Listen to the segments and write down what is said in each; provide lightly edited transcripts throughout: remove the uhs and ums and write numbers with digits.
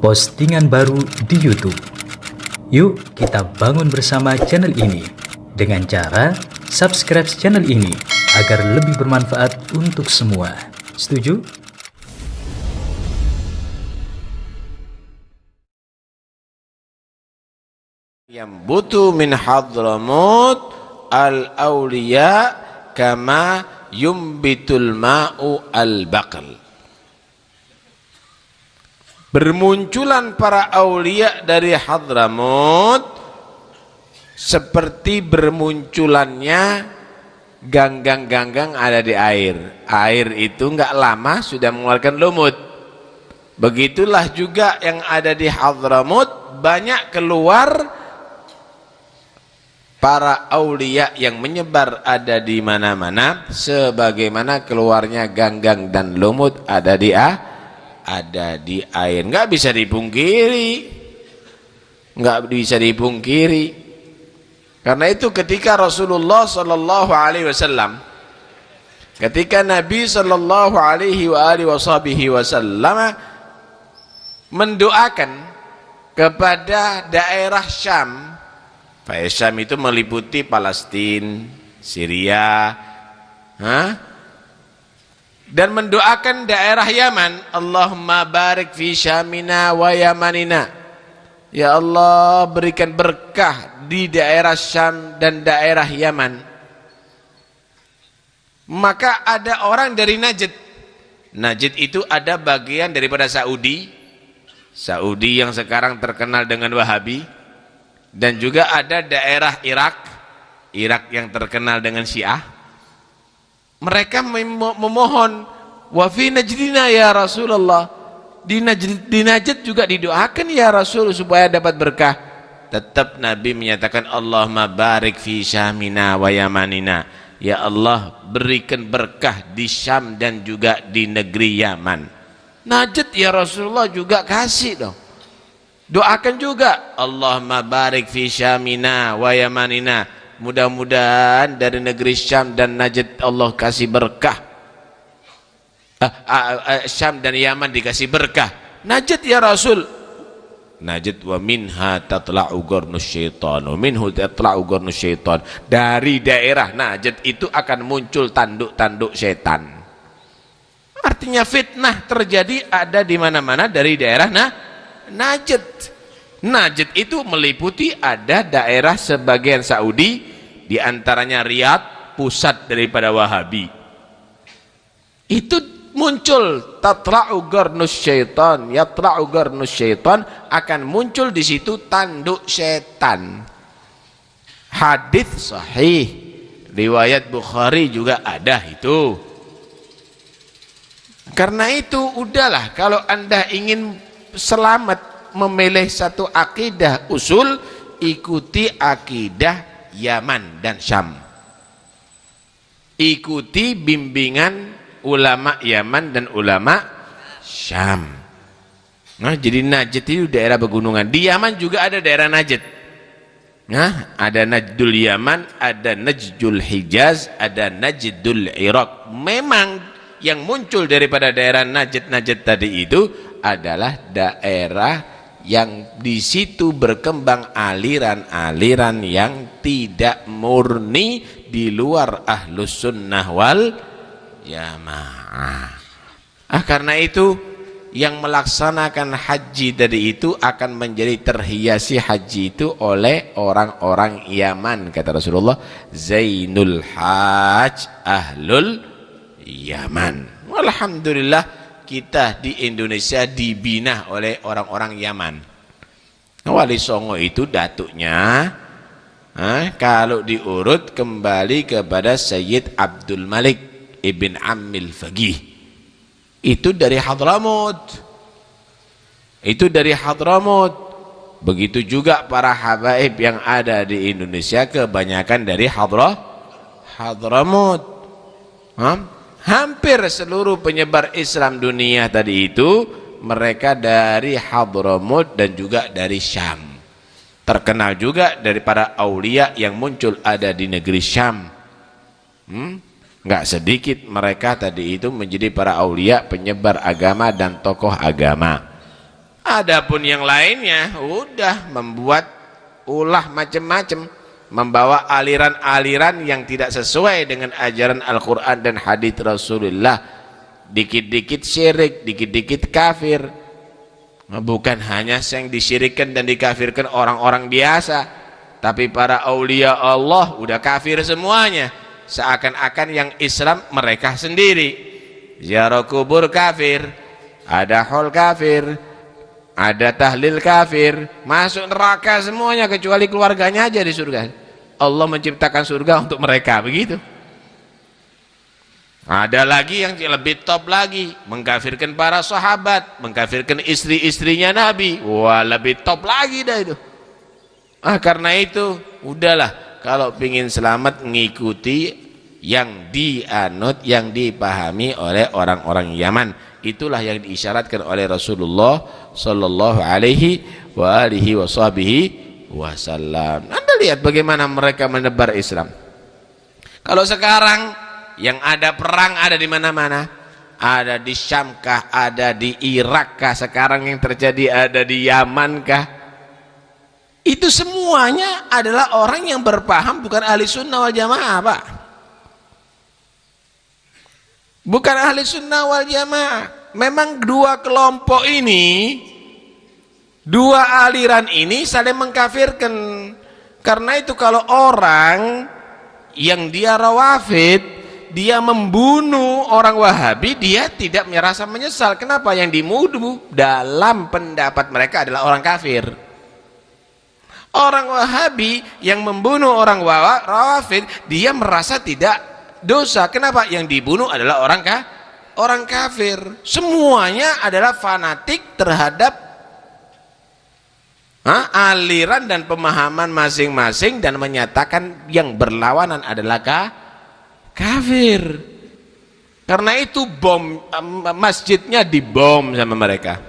postingan baru di YouTube. Yuk kita bangun bersama channel ini dengan cara subscribe channel ini agar lebih bermanfaat untuk semua. Setuju? Yambutu min Hadramut al-awliya kama yumbitul ma'u al-baqal. Bermunculan para aulia dari Hadramut seperti bermunculannya ganggang-ganggang ada di air. Air itu enggak lama sudah mengeluarkan lumut. Begitulah juga yang ada di Hadramut, banyak keluar para aulia yang menyebar ada di mana-mana, sebagaimana keluarnya ganggang dan lumut ada di air. Nggak bisa dipungkiri, karena itu ketika Rasulullah Sallallahu Alaihi Wasallam, ketika Nabi Sallallahu Alaihi Wasallam mendoakan kepada daerah Syam, Syam itu meliputi Palestina, Syria, dan mendoakan daerah Yaman, Allahumma barik fi Syamina wa Yamanina, ya Allah berikan berkah di daerah Syam dan daerah Yaman. Maka ada orang dari Najd. Najd itu ada bagian daripada Saudi yang sekarang terkenal dengan Wahabi, dan juga ada daerah Irak yang terkenal dengan Syiah. Mereka memohon, wa fi najdina ya Rasulullah, di Najd juga didoakan ya Rasul supaya dapat berkah. Tetap Nabi menyatakan, Allahumma barik fi Syamina wa Yamanina, ya Allah berikan berkah di Syam dan juga di negeri Yaman. Najd ya Rasulullah juga kasih dong, doakan juga, Allahumma barik fi Syamina wa Yamanina, mudah-mudahan dari negeri Syam dan Najd Allah kasih berkah. Syam dan Yaman dikasih berkah. Najd ya Rasul, Najd wa minha tatla'u qarnus syaitan, wa minhu tatla'u qarnus syaitan, dari daerah Najd itu akan muncul tanduk-tanduk setan. Artinya fitnah terjadi ada di mana-mana dari daerah Najd. Najd itu meliputi ada daerah sebagian Saudi, diantaranya Riyadh, pusat daripada Wahabi. Itu muncul tatla'u garnus syaitan, yatla'u garnus syaitan, akan muncul di situ tanduk setan. Hadis sahih, riwayat Bukhari juga ada itu. Karena itu udahlah, kalau Anda ingin selamat memilih satu akidah usul, ikuti akidah Yaman dan Syam, ikuti bimbingan ulama Yaman dan ulama Syam. Nah, jadi Najd itu daerah pegunungan. Di Yaman juga ada daerah Najd. Nah, ada Najdul Yaman, ada Najdul Hijaz, ada Najdul Iraq. Memang yang muncul daripada daerah Najd tadi itu adalah daerah yang di situ berkembang aliran-aliran yang tidak murni di luar ahlus sunnah wal jamaah. Karena itu yang melaksanakan haji tadi itu akan menjadi terhiasi haji itu oleh orang-orang Yaman, kata Rasulullah, Zainul Hajj ahlul Yaman. Alhamdulillah kita di Indonesia dibina oleh orang-orang Yaman. Wali Songo itu datuknya, kalau diurut kembali kepada Sayyid Abdul Malik Ibn Ammil Faqih, itu dari Hadramut. Begitu juga para habaib yang ada di Indonesia kebanyakan dari Hadramut. Hampir seluruh penyebar Islam dunia tadi itu mereka dari Hadramut dan juga dari Syam. Terkenal juga dari para aulia yang muncul ada di negeri Syam. Nggak sedikit mereka tadi itu menjadi para aulia penyebar agama dan tokoh agama. Adapun yang lainnya udah membuat ulah macam-macam, membawa aliran-aliran yang tidak sesuai dengan ajaran Al-Quran dan hadits Rasulullah. Dikit-dikit syirik, dikit-dikit kafir. Bukan hanya yang disyirikkan dan dikafirkan orang-orang biasa, tapi para aulia Allah udah kafir semuanya. Seakan-akan yang Islam mereka sendiri. Ziarah kubur kafir, ada haul kafir, ada tahlil kafir, masuk neraka semuanya kecuali keluarganya aja di surga. Allah menciptakan surga untuk mereka, begitu. Ada lagi yang lebih top lagi, mengkafirkan para sahabat, mengkafirkan istri-istrinya Nabi. Wah, lebih top lagi dah itu. Karena itu udahlah, kalau ingin selamat mengikuti yang dianut, yang dipahami oleh orang-orang Yaman. Itulah yang diisyaratkan oleh Rasulullah sallallahu alaihi wa alihi wasallam. Anda lihat bagaimana mereka menebar Islam. Kalau sekarang yang ada perang ada di mana-mana, ada di Syam kah, ada di Irak kah, sekarang yang terjadi ada di Yaman kah, itu semuanya adalah orang yang berpaham bukan ahli sunnah wal jamaah, Pak. Bukan ahli sunnah wal jamaah. Memang dua kelompok ini, dua aliran ini saling mengkafirkan. Karena itu kalau orang yang dia rawafid, dia membunuh orang Wahabi, dia tidak merasa menyesal. Kenapa? Yang dibunuh dalam pendapat mereka adalah orang kafir. Orang Wahabi yang membunuh orang Rawafid, dia merasa tidak dosa. Kenapa? Yang dibunuh adalah orang kafir. Semuanya adalah fanatik terhadap aliran dan pemahaman masing-masing, dan menyatakan yang berlawanan adalah kafir. Karena itu masjidnya dibom sama mereka.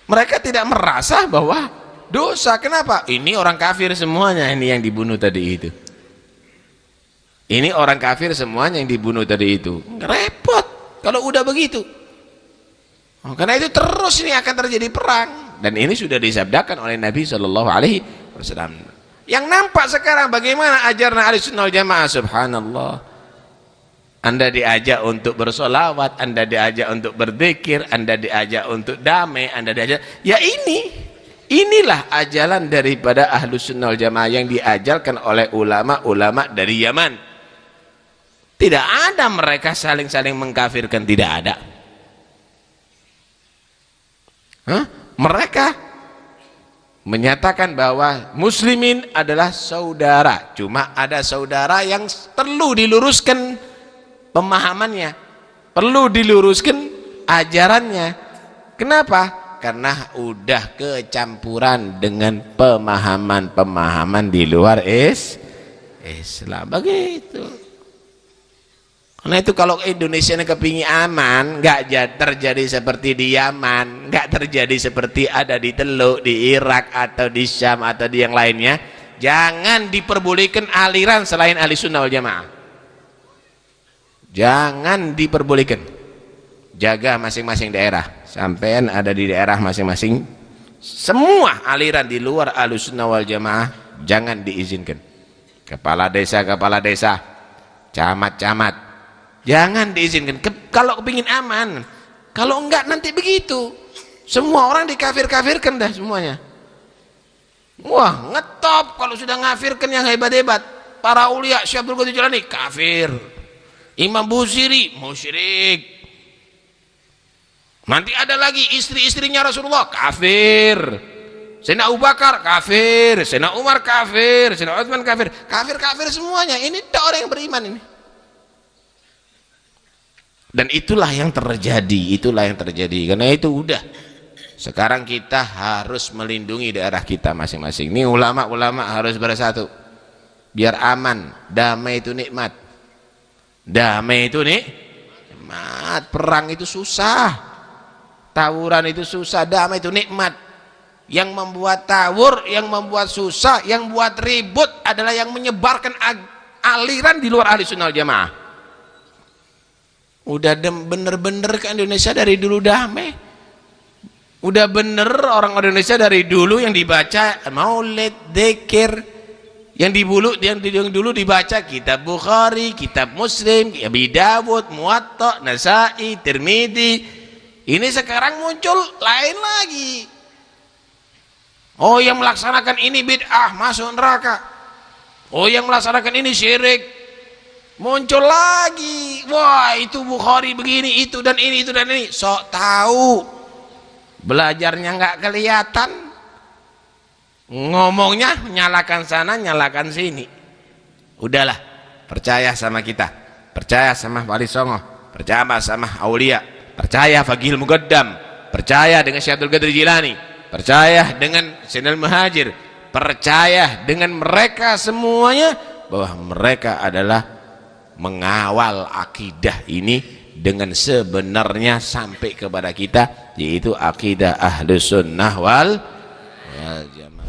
Mereka tidak merasa bahwa dosa. Kenapa? Ini orang kafir semuanya, ini yang dibunuh tadi itu. Ini orang kafir semuanya yang dibunuh tadi itu. Repot kalau udah begitu. Karena itu terus ini akan terjadi perang, dan ini sudah disabdakan oleh Nabi Shallallahu Alaihi Wasallam. Yang nampak sekarang bagaimana ajaran Ahlussunnah wal Jamaah. Subhanallah, Anda diajak untuk bersolawat, Anda diajak untuk berzikir, Anda diajak untuk damai, Anda diajak, ya inilah ajaran daripada Ahlussunnah wal Jamaah yang diajarkan oleh ulama-ulama dari Yaman. Tidak ada mereka saling-saling mengkafirkan, tidak ada. Mereka menyatakan bahwa muslimin adalah saudara. Cuma ada saudara yang perlu diluruskan pemahamannya, perlu diluruskan ajarannya. Kenapa? Karena udah kecampuran dengan pemahaman-pemahaman di luar Islam. Begitu. Karena itu kalau Indonesia ini kepingin aman, nggak terjadi seperti di Yaman, nggak terjadi seperti ada di Teluk, di Irak atau di Syam atau di yang lainnya. Jangan diperbolehkan aliran selain Ahlussunnah wal Jamaah. Jangan diperbolehkan. Jaga masing-masing daerah. Sampean ada di daerah masing-masing. Semua aliran di luar Ahlussunnah wal Jamaah jangan diizinkan. Kepala desa, camat-camat, jangan diizinkan. Kalau kepingin aman. Kalau enggak nanti begitu, semua orang dikafir-kafirkan dah semuanya. Wah, ngetop kalau sudah ngafirkan yang hebat-hebat. Para ulia Syekh Abdul Qadir Jilani kafir, Imam Busiri musyrik. Nanti ada lagi istri-istrinya Rasulullah kafir, Sayyidina Abu Bakar kafir, Sayyidina Umar kafir, Sayyidina Utsman kafir. Kafir semuanya. Ini tak orang yang beriman ini. Dan itulah yang terjadi, Karena itu udah, sekarang kita harus melindungi daerah kita masing-masing. Ini ulama-ulama harus bersatu biar aman. Damai itu nikmat. Perang itu susah, tawuran itu susah, damai itu nikmat. Yang membuat tawur, yang membuat susah, yang buat ribut adalah yang menyebarkan aliran di luar Ahlussunnah wal Jamaah. Udah bener-bener ke Indonesia dari dulu damai. Udah bener orang Indonesia dari dulu yang dibaca maulid, dzikir, yang dulu dibaca kitab Bukhari, kitab Muslim, Abi Dawud, Muwatta, Nasai, Tirmidzi. Ini sekarang muncul lain lagi. Oh, yang melaksanakan ini bid'ah, masuk neraka. Oh, yang melaksanakan ini syirik. Muncul lagi. Wah, itu Bukhari begini, itu dan ini, itu dan ini. Sok tahu. Belajarnya nggak kelihatan, ngomongnya nyalakan sana nyalakan sini. Udahlah, percaya sama kita, percaya sama Wali Songo, percaya sama Aulia, percaya Faqihul Muqaddam, percaya dengan Syekh Abdul Qadir Jilani, percaya dengan Sayyidina Muhajir, percaya dengan mereka semuanya bahwa mereka adalah mengawal akidah ini dengan sebenarnya sampai kepada kita, yaitu akidah Ahlus Sunnah wal Jamaah.